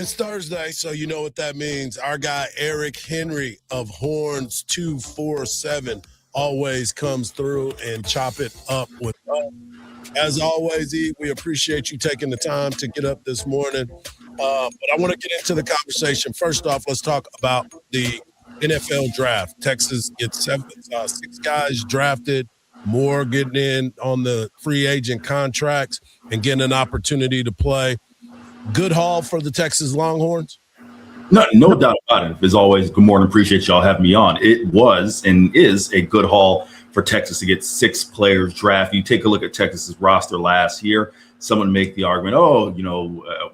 It's Thursday, so you know what that means. Our guy Eric Henry of Horns 247 always comes through and chop it up with us. As always, E, we appreciate you taking the time to get up this morning. But I want to get into the conversation. First off, let's talk about the NFL draft. Texas gets 6 guys drafted, more getting in on the free agent contracts and getting an opportunity to play. Good haul for the Texas Longhorns. No doubt about it. As always, good morning. Appreciate y'all having me on. It was and is a good haul for Texas to get 6 players drafted. You take a look at Texas's roster last year. Someone make the argument,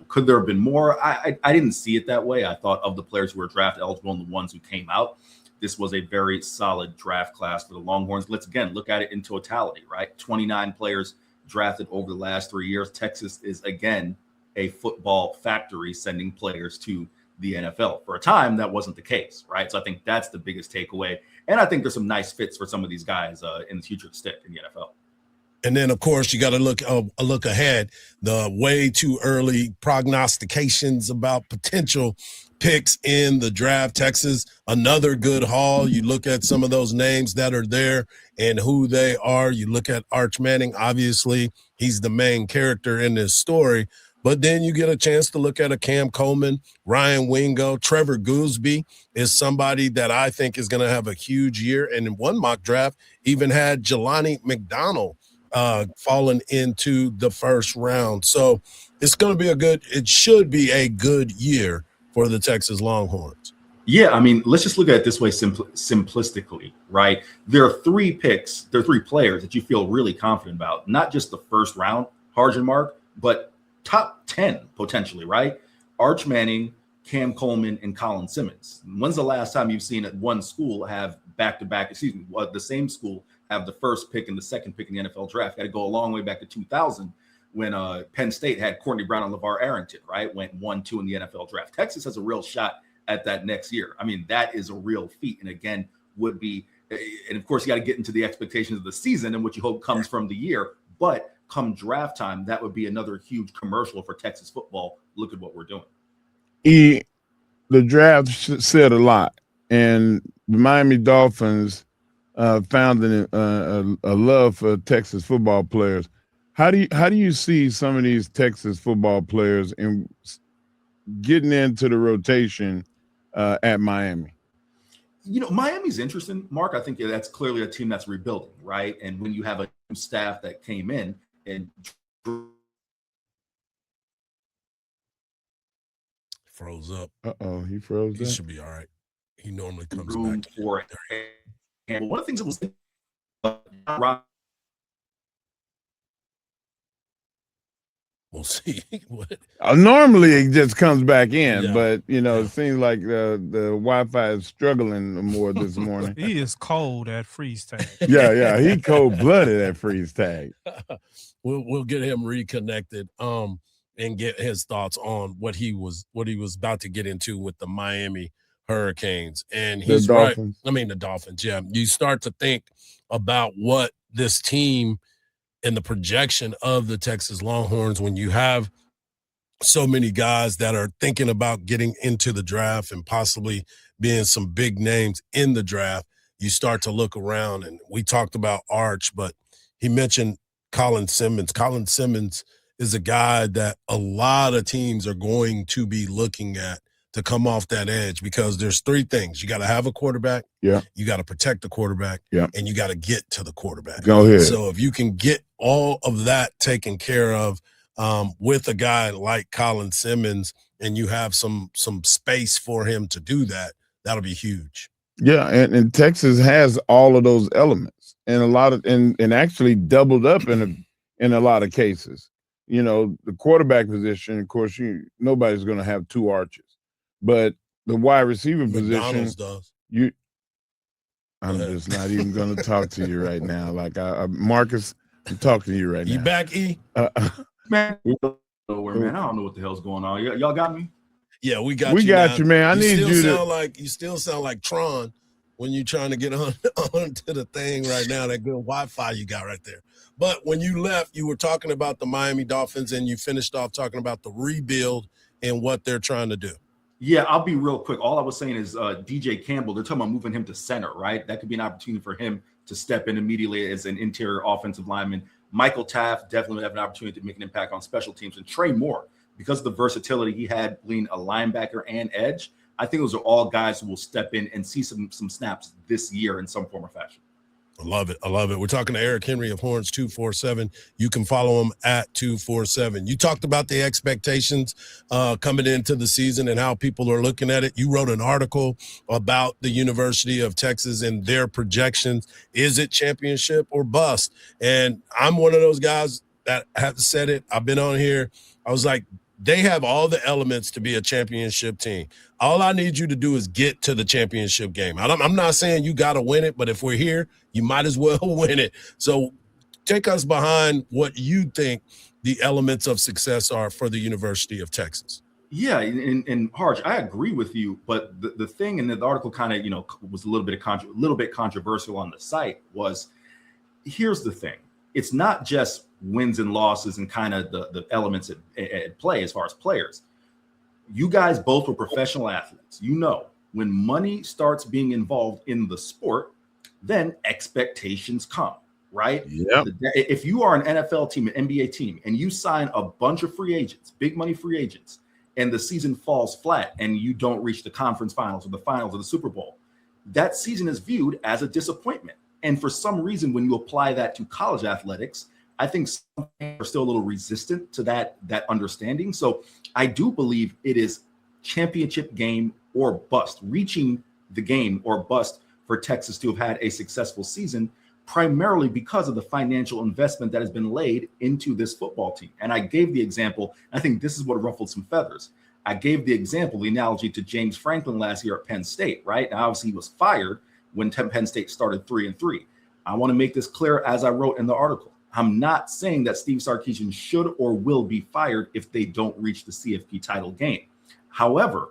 could there have been more? I didn't see it that way. I thought of the players who were draft eligible and the ones who came out, this was a very solid draft class for the Longhorns. Let's again look at it in totality, right? 29 players drafted over the last 3 years. Texas is again a football factory sending players to the NFL. For a time, that wasn't the case, right? So I think that's the biggest takeaway. And I think there's some nice fits for some of these guys in the future to stick in the NFL. And then, of course, you got to look ahead. The way too early prognostications about potential picks in the draft. Texas, another good haul. You look at some of those names that are there and who they are. You look at Arch Manning. Obviously, he's the main character in this story. But then you get a chance to look at a Cam Coleman, Ryan Wingo. Trevor Gooseby is somebody that I think is going to have a huge year. And in one mock draft, even had Jelani McDonald fallen into the first round. So it should be a good year for the Texas Longhorns. Yeah, I mean, let's just look at it this way simplistically, right? There are 3 picks, there are 3 players that you feel really confident about, not just the first round, Harjan Mark, but top 10 potentially, right? Arch Manning, Cam Coleman, and Colin Simmons. When's the last time you've seen one school have the same school have the first pick and the second pick in the NFL draft? Got to go a long way back to 2000 when Penn State had Courtney Brown and LeVar Arrington, right? Went 1-2 in the NFL draft. Texas has a real shot at that next year. I mean, that is a real feat. And again, would be, and of course, you got to get into the expectations of the season and what you hope comes from the year. But come draft time, that would be another huge commercial for Texas football. Look at what we're doing. The draft said a lot, and the Miami Dolphins found a love for Texas football players. How do you see some of these Texas football players in getting into the rotation at Miami? Miami's interesting, Mark. I think that's clearly a team that's rebuilding, right? And when you have a new staff that came in and froze up. He froze. He should be all right. He normally comes room back for it. And one of the things that was we'll see. What? Normally it just comes back in, Yeah. but it seems like the Wi-Fi is struggling more this morning. He is cold at freeze tag. Yeah, he cold-blooded at freeze tag. We'll get him reconnected and get his thoughts on what he was about to get into with the Miami Hurricanes. And he's right. I mean, the Dolphins, yeah. You start to think about what this team and the projection of the Texas Longhorns when you have so many guys that are thinking about getting into the draft and possibly being some big names in the draft. You start to look around, and we talked about Arch, but he mentioned Colin Simmons. Colin Simmons is a guy that a lot of teams are going to be looking at to come off that edge, because there's 3 things. You got to have a quarterback. Yeah. You got to protect the quarterback. Yeah. And you got to get to the quarterback. Go ahead. So if you can get all of that taken care of with a guy like Colin Simmons, and you have some space for him to do that, that'll be huge. Yeah, and Texas has all of those elements, and and actually doubled up in a lot of cases. The quarterback position, of course, nobody's going to have 2 arches. But the wide receiver McDonald's position, does. I'm just not even going to talk to you right now. Like Marcus, I'm talking to you right now. You back, E? Man, I don't know what the hell's going on. Y'all got me? Yeah, we got you. We got you, man. I need you to. You still sound like Tron when you're trying to get onto the thing right now. That good Wi-Fi you got right there. But when you left, you were talking about the Miami Dolphins, and you finished off talking about the rebuild in what they're trying to do. Yeah, I'll be real quick. All I was saying is DJ Campbell, they're talking about moving him to center, right? That could be an opportunity for him to step in immediately as an interior offensive lineman. Michael Taft definitely would have an opportunity to make an impact on special teams. And Trey Moore, because of the versatility he had being a linebacker and edge, I think those are all guys who will step in and see some snaps this year in some form or fashion. I love it. I love it. We're talking to Eric Henry of Horns 247. You can follow him at 247. You talked about the expectations coming into the season and how people are looking at it. You wrote an article about the University of Texas and their projections. Is it championship or bust? And I'm one of those guys that have said it. I've been on here. I was like, they have all the elements to be a championship team. All I need you to do is get to the championship game. I'm not saying you got to win it, but if we're here, you might as well win it. So take us behind what you think the elements of success are for the University of Texas. Yeah, and Harj, I agree with you, but the thing, and the article kind of, was a little bit controversial on the site, was here's the thing. It's not just wins and losses and kind of the elements at play as far as players. You guys both were professional athletes. When money starts being involved in the sport, then expectations come, right? Yep. If you are an NFL team, an NBA team, and you sign a bunch of free agents, big money free agents, and the season falls flat and you don't reach the conference finals or the finals or the Super Bowl, that season is viewed as a disappointment. And for some reason, when you apply that to college athletics, I think some are still a little resistant to that understanding. So I do believe it is championship game or bust, reaching the game or bust for Texas to have had a successful season, primarily because of the financial investment that has been laid into this football team. And I gave the example, I think this is what ruffled some feathers. I gave the analogy to James Franklin last year at Penn State, right? Now, obviously he was fired when Penn State started 3-3. I want to make this clear, as I wrote in the article. I'm not saying that Steve Sarkisian should or will be fired if they don't reach the CFP title game. However,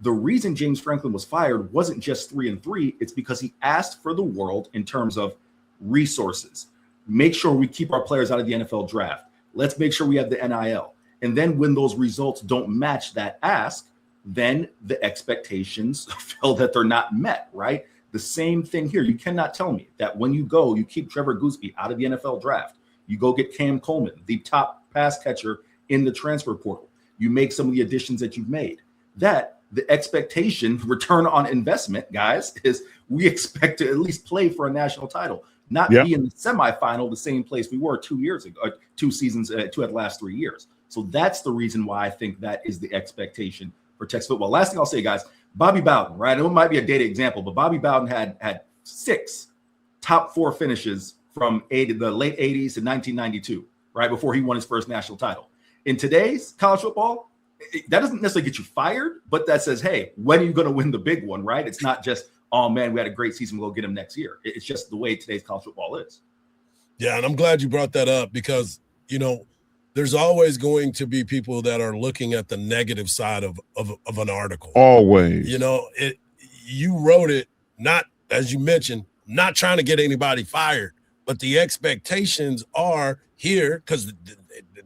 the reason James Franklin was fired wasn't just 3-3. It's because he asked for the world in terms of resources. Make sure we keep our players out of the NFL draft. Let's make sure we have the NIL. And then when those results don't match that ask, then the expectations feel that they're not met, right? The same thing here. You cannot tell me that when you keep Trevor Gooseby out of the NFL draft. You go get Cam Coleman, the top pass catcher in the transfer portal. You make some of the additions that you've made. That the expectation, return on investment, guys, is we expect to at least play for a national title, not be in the semifinal, the same place we were 2 years ago, 2 seasons, 2 out of the last 3 years. So that's the reason why I think that is the expectation for Texas football. Last thing I'll say, guys, Bobby Bowden, right? It might be a dated example, but Bobby Bowden had 6 top 4 finishes from the late 80s to 1992, right, before he won his first national title. In today's college football, that doesn't necessarily get you fired, but that says, hey, when are you going to win the big one, right? It's not just, oh, man, we had a great season, we'll get him next year. It's just the way today's college football is. Yeah, and I'm glad you brought that up because, there's always going to be people that are looking at the negative side of an article. Always. You wrote it, not, as you mentioned, not trying to get anybody fired. But the expectations are here because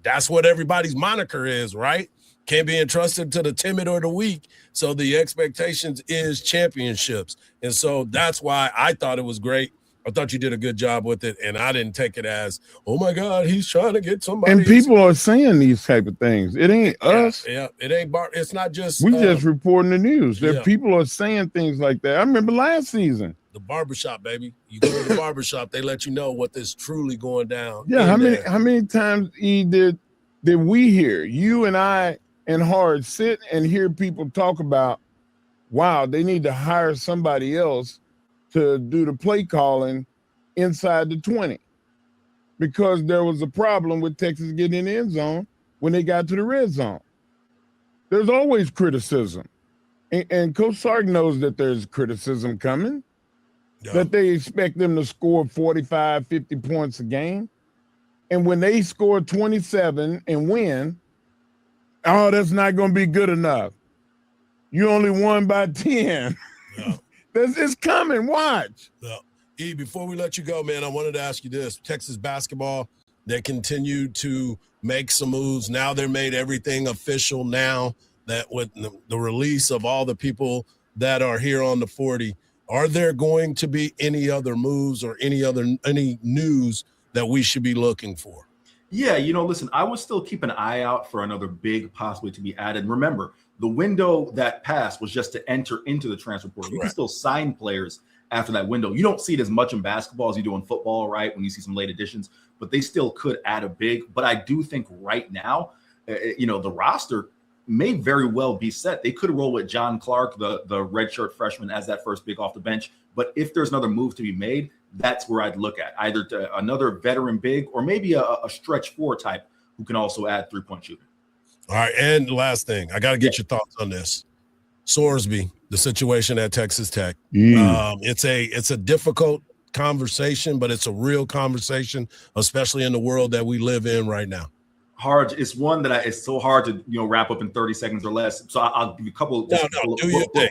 that's what everybody's moniker is, right? Can't be entrusted to the timid or the weak. So the expectations is championships. And so that's why I thought it was great. I thought you did a good job with it. And I didn't take it as, oh, my God, he's trying to get somebody. And people are saying these type of things. It ain't us. Yeah, it ain't it's not just. We just reporting the news. People are saying things like that. I remember last season. The barbershop, baby. You go to the barbershop, they let you know what is truly going down. Yeah, how many times did we hear, you and I and Hard sit and hear people talk about, wow, they need to hire somebody else to do the play calling inside the 20 because there was a problem with Texas getting in the end zone when they got to the red zone. There's always criticism. And Coach Sark knows that there's criticism coming. Yeah. That they expect them to score 45, 50 points a game. And when they score 27 and win, oh, that's not going to be good enough. You only won by 10. Yeah. It's coming. Watch. Yeah. E, before we let you go, man, I wanted to ask you this. Texas basketball, they continue to make some moves. Now they're made everything official now. that with the release of all the people that are here on the 40, are there going to be any other moves or any news that we should be looking for? Yeah, listen, I would still keep an eye out for another big possibly to be added. Remember, the window that passed was just to enter into the transfer portal. You can still sign players after that window. You don't see it as much in basketball as you do in football, right? When you see some late additions, but they still could add a big. But I do think right now, the roster may very well be set. They could roll with John Clark, the redshirt freshman, as that first big off the bench. But if there's another move to be made, that's where I'd look at either to another veteran big or maybe a stretch four type who can also add 3-point shooting. All right. And last thing, I got to get your thoughts on this. Sorsby, the situation at Texas Tech. It's a difficult conversation, but it's a real conversation, especially in the world that we live in right now. Hard. It's one that it's so hard to wrap up in 30 seconds or less. So I'll give you a couple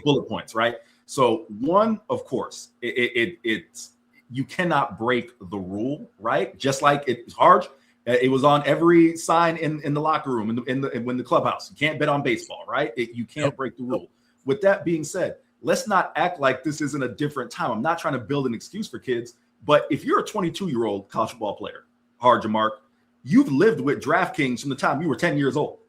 bullet points, right? So one, of course, it's you cannot break the rule, right? Just like it's hard. It was on every sign in the locker room, in the clubhouse. You can't bet on baseball, right? You can't break the rule. With that being said, let's not act like this isn't a different time. I'm not trying to build an excuse for kids, but if you're a 22-year-old college football player, Jamark, you've lived with DraftKings from the time you were 10 years old,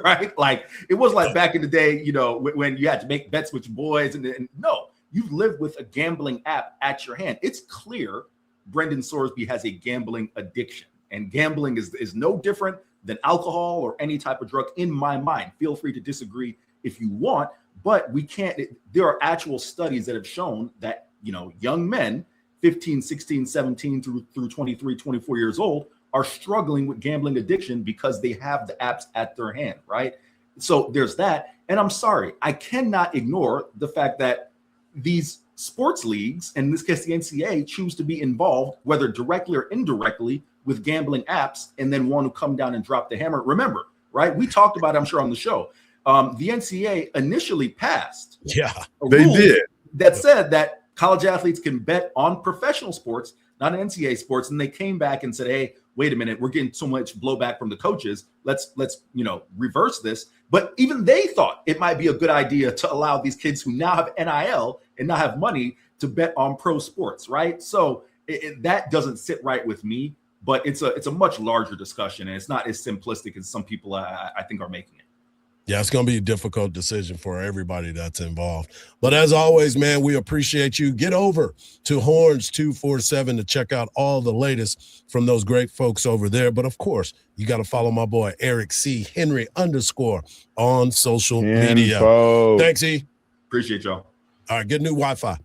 right? Like it was like back in the day, when you had to make bets with your boys, and no, you've lived with a gambling app at your hand. It's clear Brendan Sorsby has a gambling addiction, and gambling is no different than alcohol or any type of drug in my mind. Feel free to disagree if you want, but we can't. There are actual studies that have shown that, young men, 15, 16, 17 through 23, 24 years old, are struggling with gambling addiction because they have the apps at their hand, right? So there's that. And I'm sorry, I cannot ignore the fact that these sports leagues, and in this case, the NCAA, choose to be involved, whether directly or indirectly, with gambling apps, and then want to come down and drop the hammer. Remember, right? We talked about it, I'm sure, on the show. The NCAA initially passed they did that said that college athletes can bet on professional sports, not NCAA sports. And they came back and said, hey, wait a minute, we're getting so much blowback from the coaches. Let's reverse this. But even they thought it might be a good idea to allow these kids who now have NIL and now have money to bet on pro sports, right? So that doesn't sit right with me, but it's a much larger discussion, and it's not as simplistic as some people I think are making it. Yeah, it's going to be a difficult decision for everybody that's involved. But as always, man, we appreciate you. Get over to Horns 247 to check out all the latest from those great folks over there. But, of course, you got to follow my boy, Eric C. Henry _ on social media. Thanks, E. Appreciate y'all. All right, get new Wi-Fi.